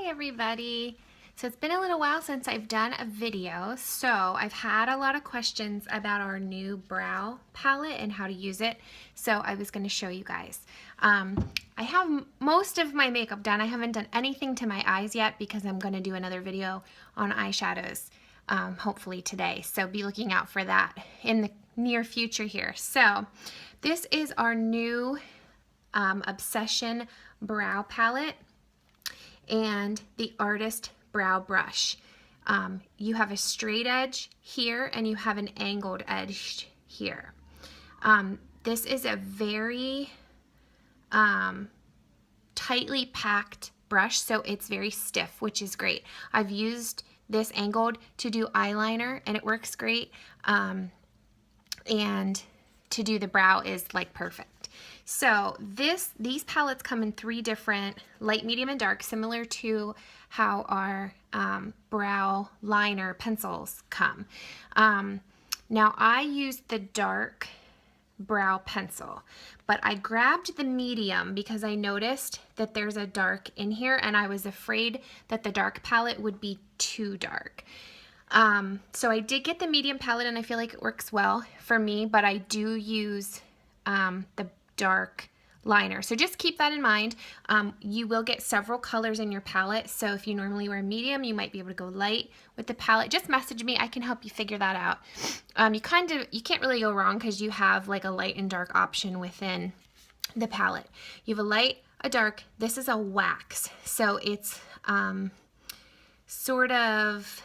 Hi everybody. So it's been a little while since I've done a video, so I've had a lot of questions about our new brow palette and how to use it, so I was going to show you guys. I have most of my makeup done. I haven't done anything to my eyes yet because I'm going to do another video on eyeshadows hopefully today, so be looking out for that in the near future here. So this is our new Obsession brow palette and the Artist brow brush. You have a straight edge here and you have an angled edge here. This is a very tightly packed brush, so it's very stiff, which is great. I've used this angled to do eyeliner and it works great, and to do the brow is like perfect. So these palettes come in 3 different light, medium, and dark, similar to how our brow liner pencils come. Now I used the dark brow pencil, but I grabbed the medium because I noticed that there's a dark in here and I was afraid that the dark palette would be too dark. So I did get the medium palette and I feel like it works well for me, but I do use the dark liner. So just keep that in mind. You will get several colors in your palette, so if you normally wear medium, you might be able to go light with the palette. Just message me, I can help you figure that out. You can't really go wrong because you have like a light and dark option within the palette. You have a light, a dark. This is a wax, so it's sort of,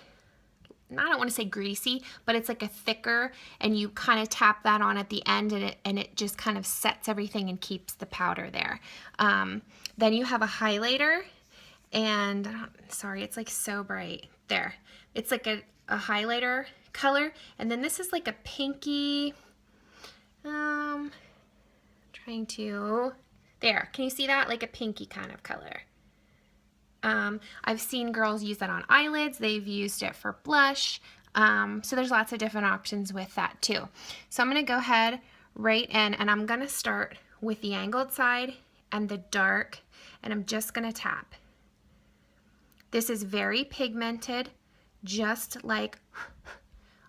I don't want to say greasy, but it's like a thicker, and you kind of tap that on at the end and it just kind of sets everything and keeps the powder there. Then you have a highlighter, and sorry, it's like so bright there. It's like a highlighter color, and then this is like a pinky, there, can you see that? Like a pinky kind of color. I've seen girls use that on eyelids. They've used it for blush. So there's lots of different options with that too. So I'm going to go ahead right in, and I'm going to start with the angled side and the dark, and I'm just going to tap. This is very pigmented, just like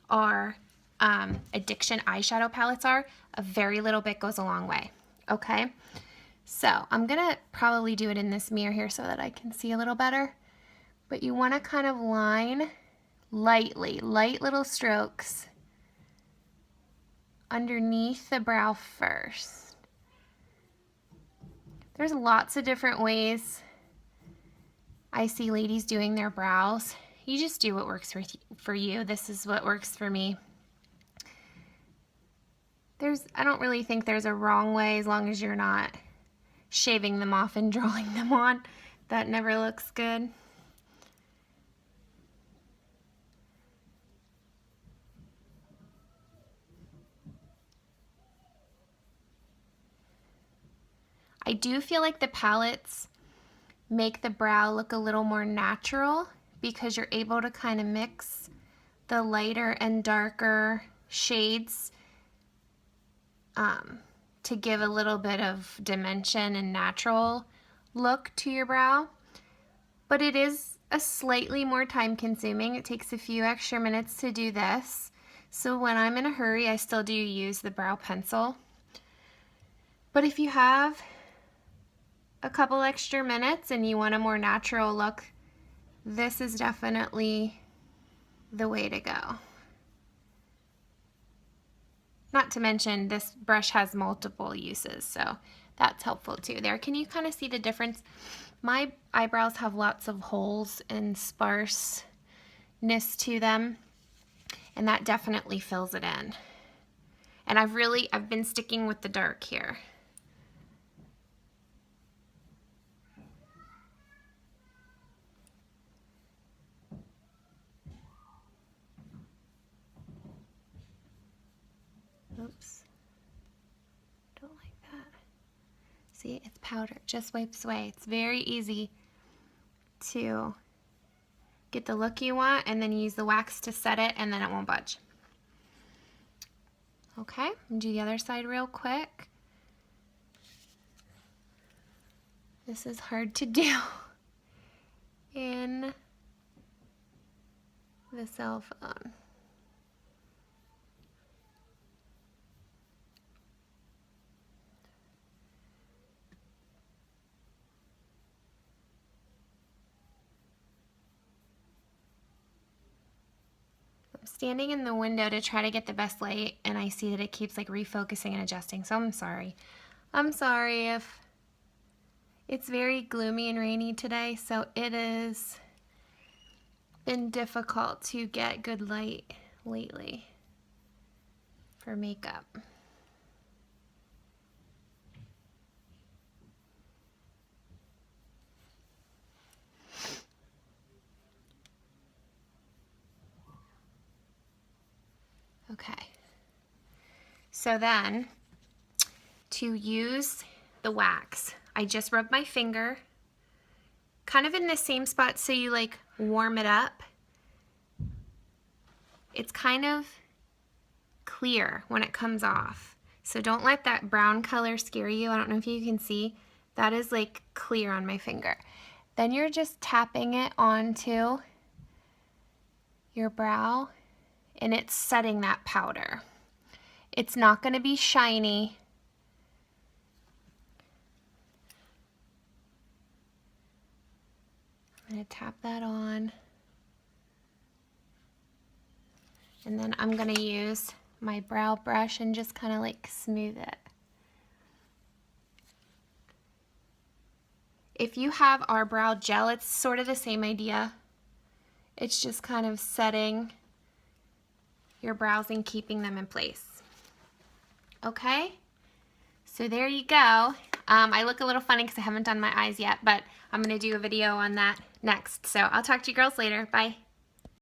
our Addiction eyeshadow palettes are. A very little bit goes a long way. Okay? So I'm gonna probably do it in this mirror here so that I can see a little better. But you wanna kind of line lightly, light little strokes underneath the brow first. There's lots of different ways I see ladies doing their brows. You just do what works for you. This is what works for me. I don't really think there's a wrong way as long as you're not shaving them off and drawing them on. That never looks good. I do feel like the palettes make the brow look a little more natural because you're able to kind of mix the lighter and darker shades to give a little bit of dimension and natural look to your brow. But it is a slightly more time consuming. It takes a few extra minutes to do this. So when I'm in a hurry, I still do use the brow pencil. But if you have a couple extra minutes and you want a more natural look, this is definitely the way to go. Not to mention this brush has multiple uses, so that's helpful too. There, can you kind of see the difference? My eyebrows have lots of holes and sparseness to them, and that definitely fills it in. And I've been sticking with the dark here. Oops, don't like that. See, it's powder, it just wipes away. It's very easy to get the look you want and then use the wax to set it, and then it won't budge. Okay, do the other side real quick. This is hard to do. the cell phone. I'm standing in the window to try to get the best light, and I see that it keeps like refocusing and adjusting, so I'm sorry. I'm sorry if it's very gloomy and rainy today, so it has been difficult to get good light lately for makeup. Okay, so then to use the wax, I just rub my finger kind of in the same spot so you like warm it up. It's kind of clear when it comes off, so don't let that brown color scare you. I don't know if you can see, that is like clear on my finger. Then you're just tapping it onto your brow and it's setting that powder. It's not going to be shiny. I'm going to tap that on. And then I'm going to use my brow brush and just kind of like smooth it. If you have our brow gel, it's sort of the same idea. It's just kind of setting your brows and keeping them in place. Okay, so there you go. I look a little funny because I haven't done my eyes yet, but I'm going to do a video on that next. So I'll talk to you girls later. Bye.